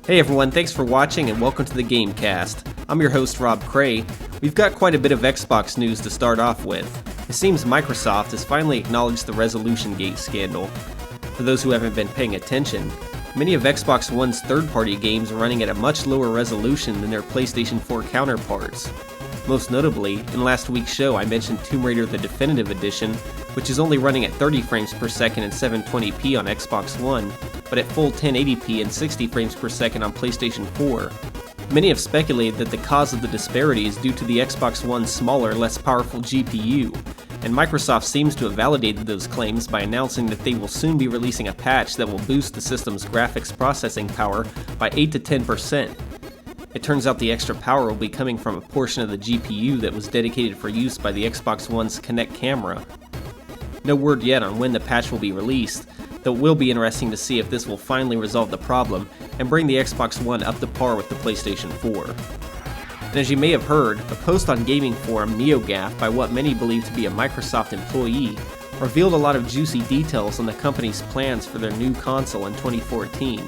Hey everyone, thanks for watching and welcome to the Gamecast. I'm your host Rob Cray. We've got quite a bit of Xbox news to start off with. It seems Microsoft has finally acknowledged the Resolution Gate scandal. For those who haven't been paying attention, many of Xbox One's third-party games are running at a much lower resolution than their PlayStation 4 counterparts. Most notably, in last week's show I mentioned Tomb Raider the Definitive Edition, which is only running at 30 frames per second and 720p on Xbox One, but at full 1080p and 60 frames per second on PlayStation 4. Many have speculated that the cause of the disparity is due to the Xbox One's smaller, less powerful GPU, and Microsoft seems to have validated those claims by announcing that they will soon be releasing a patch that will boost the system's graphics processing power by 8 to 10%. It turns out the extra power will be coming from a portion of the GPU that was dedicated for use by the Xbox One's Kinect camera. No word yet on when the patch will be released, though it will be interesting to see if this will finally resolve the problem and bring the Xbox One up to par with the PlayStation 4. And as you may have heard, a post on gaming forum NeoGAF by what many believe to be a Microsoft employee revealed a lot of juicy details on the company's plans for their new console in 2014.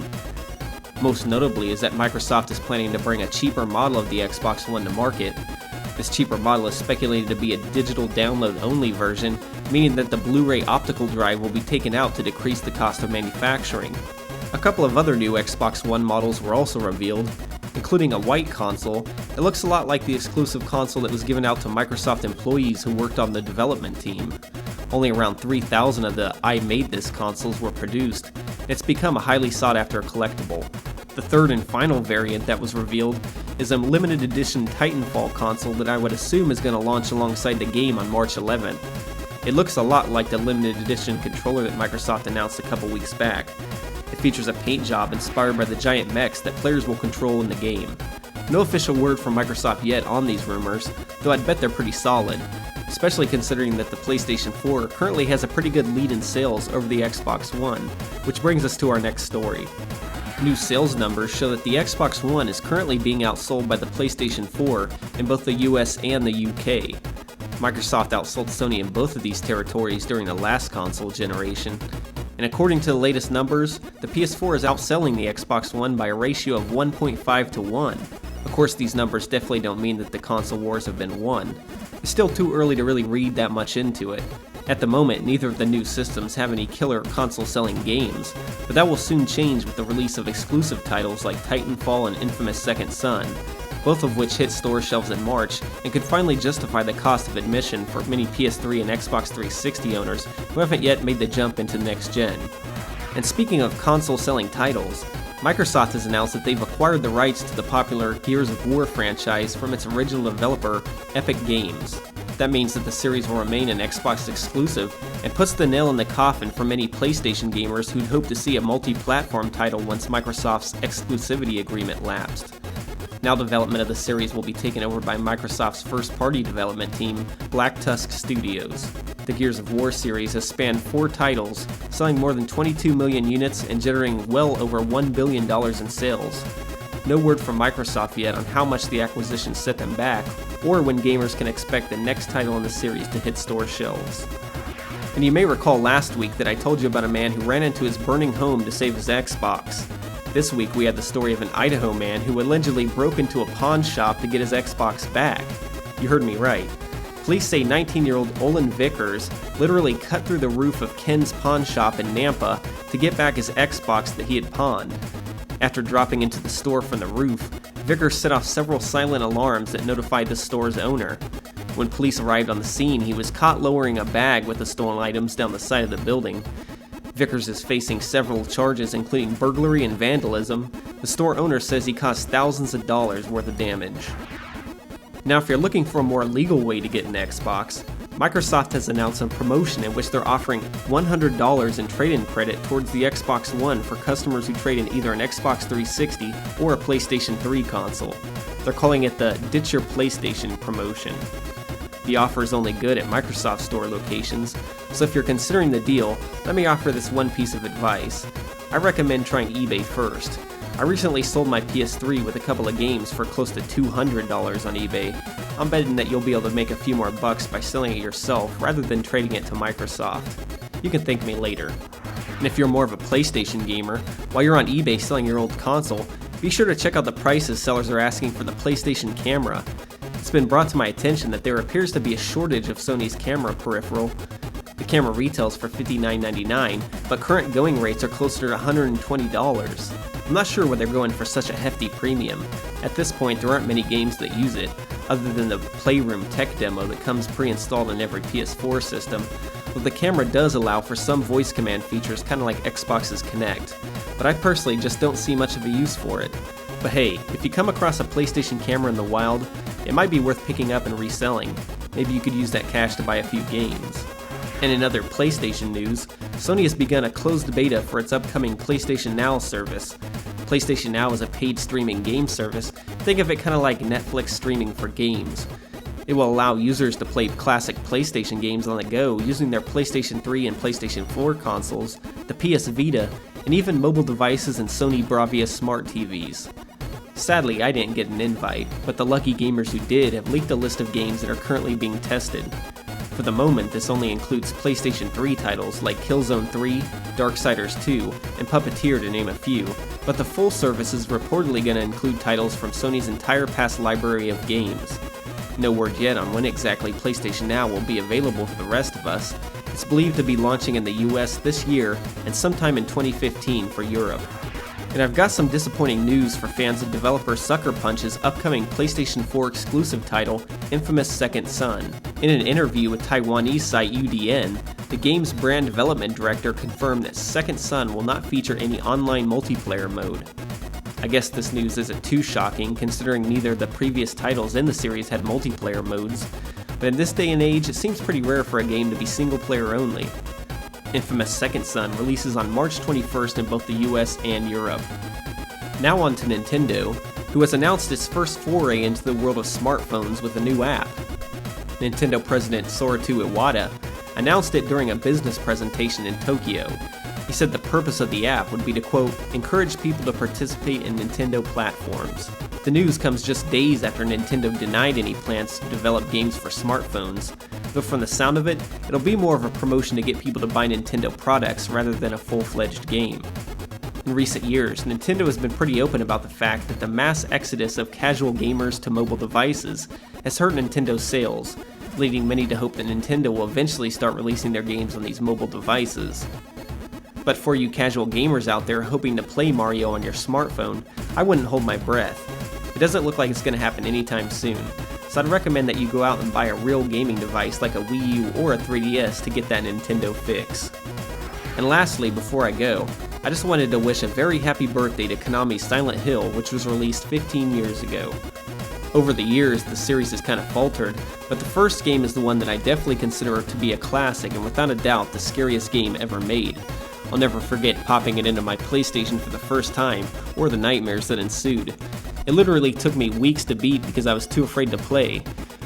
Most notably is that Microsoft is planning to bring a cheaper model of the Xbox One to market. This cheaper model is speculated to be a digital download-only version, meaning that the Blu-ray optical drive will be taken out to decrease the cost of manufacturing. A couple of other new Xbox One models were also revealed, including a white console that looks a lot like the exclusive console that was given out to Microsoft employees who worked on the development team. Only around 3,000 of the I Made This consoles were produced, and it's become a highly sought-after collectible. The third and final variant that was revealed is a limited edition Titanfall console that I would assume is going to launch alongside the game on March 11th. It looks a lot like the limited edition controller that Microsoft announced a couple weeks back. It features a paint job inspired by the giant mechs that players will control in the game. No official word from Microsoft yet on these rumors, though I'd bet they're pretty solid, especially considering that the PlayStation 4 currently has a pretty good lead in sales over the Xbox One, which brings us to our next story. New sales numbers show that the Xbox One is currently being outsold by the PlayStation 4 in both the US and the UK. Microsoft outsold Sony in both of these territories during the last console generation, and according to the latest numbers, the PS4 is outselling the Xbox One by a ratio of 1.5 to 1. Of course, these numbers definitely don't mean that the console wars have been won. It's still too early to really read that much into it. At the moment, neither of the new systems have any killer console-selling games, but that will soon change with the release of exclusive titles like Titanfall and Infamous Second Son, both of which hit store shelves in March and could finally justify the cost of admission for many PS3 and Xbox 360 owners who haven't yet made the jump into next gen. And speaking of console-selling titles, Microsoft has announced that they've acquired the rights to the popular Gears of War franchise from its original developer, Epic Games. That means that the series will remain an Xbox exclusive and puts the nail in the coffin for many PlayStation gamers who'd hope to see a multi-platform title once Microsoft's exclusivity agreement lapsed. Now development of the series will be taken over by Microsoft's first-party development team, Black Tusk Studios. The Gears of War series has spanned 4 titles, selling more than 22 million units and generating well over $1 billion in sales. No word from Microsoft yet on how much the acquisition set them back, or when gamers can expect the next title in the series to hit store shelves. And you may recall last week that I told you about a man who ran into his burning home to save his Xbox. This week we had the story of an Idaho man who allegedly broke into a pawn shop to get his Xbox back. You heard me right. Police say 19-year-old Olin Vickers literally cut through the roof of Ken's pawn shop in Nampa to get back his Xbox that he had pawned. After dropping into the store from the roof, Vickers set off several silent alarms that notified the store's owner. When police arrived on the scene, he was caught lowering a bag with the stolen items down the side of the building. Vickers is facing several charges including burglary and vandalism. The store owner says he caused thousands of dollars worth of damage. Now if you're looking for a more legal way to get an Xbox, Microsoft has announced a promotion in which they're offering $100 in trade-in credit towards the Xbox One for customers who trade in either an Xbox 360 or a PlayStation 3 console. They're calling it the Ditch Your PlayStation promotion. The offer is only good at Microsoft Store locations, so if you're considering the deal, let me offer this one piece of advice. I recommend trying eBay first. I recently sold my PS3 with a couple of games for close to $200 on eBay. I'm betting that you'll be able to make a few more bucks by selling it yourself rather than trading it to Microsoft. You can thank me later. And if you're more of a PlayStation gamer, while you're on eBay selling your old console, Be sure to check out the prices sellers are asking for the PlayStation camera. It's been brought to my attention that there appears to be a shortage of Sony's camera peripheral. The camera retails for $59.99, but current going rates are closer to $120. I'm not sure why they're going for such a hefty premium. At this point, there aren't many games that use it, other than the Playroom tech demo that comes pre-installed in every PS4 system, though the camera does allow for some voice command features kinda like Xbox's Kinect, but I personally just don't see much of a use for it. But hey, if you come across a PlayStation camera in the wild, it might be worth picking up and reselling. Maybe you could use that cash to buy a few games. And in other PlayStation news, Sony has begun a closed beta for its upcoming PlayStation Now service. PlayStation Now is a paid streaming game service. Think of it kind of like Netflix streaming for games. It will allow users to play classic PlayStation games on the go using their PlayStation 3 and PlayStation 4 consoles, the PS Vita, and even mobile devices and Sony Bravia smart TVs. Sadly, I didn't get an invite, but the lucky gamers who did have leaked a list of games that are currently being tested. For the moment, this only includes PlayStation 3 titles like Killzone 3, Darksiders 2, and Puppeteer to name a few, but the full service is reportedly going to include titles from Sony's entire past library of games. No word yet on when exactly PlayStation Now will be available for the rest of us. It's believed to be launching in the US this year and sometime in 2015 for Europe. And I've got some disappointing news for fans of developer Sucker Punch's upcoming PlayStation 4 exclusive title, Infamous Second Son. In an interview with Taiwanese site UDN, the game's brand development director confirmed that Second Son will not feature any online multiplayer mode. I guess this news isn't too shocking considering neither of the previous titles in the series had multiplayer modes, but in this day and age it seems pretty rare for a game to be single player only. Infamous Second Son releases on March 21st in both the US and Europe. Now on to Nintendo, who has announced its first foray into the world of smartphones with a new app. Nintendo President Satoru Iwata announced it during a business presentation in Tokyo. He said the purpose of the app would be to, quote, encourage people to participate in Nintendo platforms. The news comes just days after Nintendo denied any plans to develop games for smartphones, though from the sound of it, it'll be more of a promotion to get people to buy Nintendo products rather than a full-fledged game. In recent years, Nintendo has been pretty open about the fact that the mass exodus of casual gamers to mobile devices has hurt Nintendo's sales, leading many to hope that Nintendo will eventually start releasing their games on these mobile devices. But for you casual gamers out there hoping to play Mario on your smartphone, I wouldn't hold my breath. It doesn't look like it's going to happen anytime soon, so I'd recommend that you go out and buy a real gaming device like a Wii U or a 3DS to get that Nintendo fix. And lastly, before I go, I just wanted to wish a very happy birthday to Konami's Silent Hill, which was released 15 years ago. Over the years, the series has kind of faltered, but the first game is the one that I definitely consider to be a classic and without a doubt the scariest game ever made. I'll never forget popping it into my PlayStation for the first time, or the nightmares that ensued. It literally took me weeks to beat because I was too afraid to play.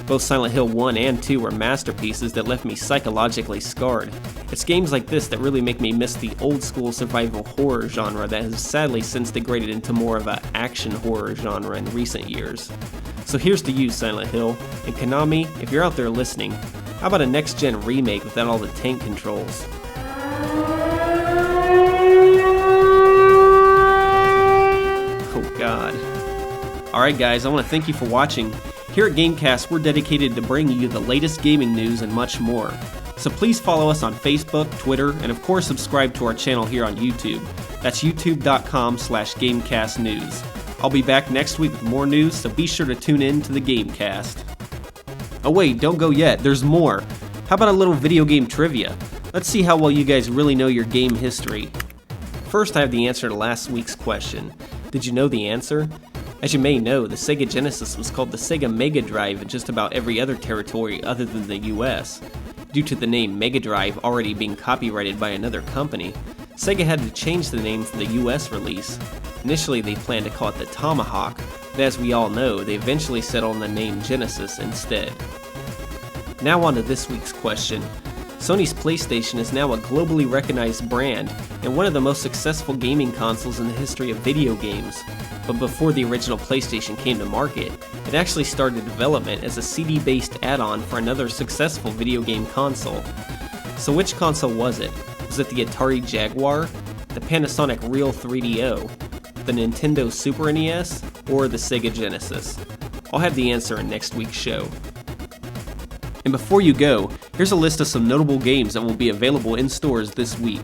Both Silent Hill 1 and 2 were masterpieces that left me psychologically scarred. It's games like this that really make me miss the old school survival horror genre that has sadly since degraded into more of an action horror genre in recent years. So here's to you, Silent Hill, and Konami, if you're out there listening, how about a next-gen remake without all the tank controls? Oh god. Alright guys, I want to thank you for watching. Here at Gamecast, we're dedicated to bringing you the latest gaming news and much more. So please follow us on Facebook, Twitter, and of course subscribe to our channel here on YouTube. That's youtube.com/GamecastNews. I'll be back next week with more news, so be sure to tune in to the Gamecast. Oh wait, don't go yet, there's more. How about a little video game trivia? Let's see how well you guys really know your game history. First, I have the answer to last week's question. Did you know the answer? As you may know, the Sega Genesis was called the Sega Mega Drive in just about every other territory other than the US. Due to the name Mega Drive already being copyrighted by another company, Sega had to change the name for the US release. Initially they planned to call it the Tomahawk, but as we all know, they eventually settled on the name Genesis instead. Now on to this week's question. Sony's PlayStation is now a globally recognized brand and one of the most successful gaming consoles in the history of video games. But before the original PlayStation came to market, it actually started development as a CD-based add-on for another successful video game console. So which console was it? Was it the Atari Jaguar? The Panasonic Real 3DO? the Nintendo Super NES or the Sega Genesis? I'll have the answer in next week's show. And before you go, here's a list of some notable games that will be available in stores this week.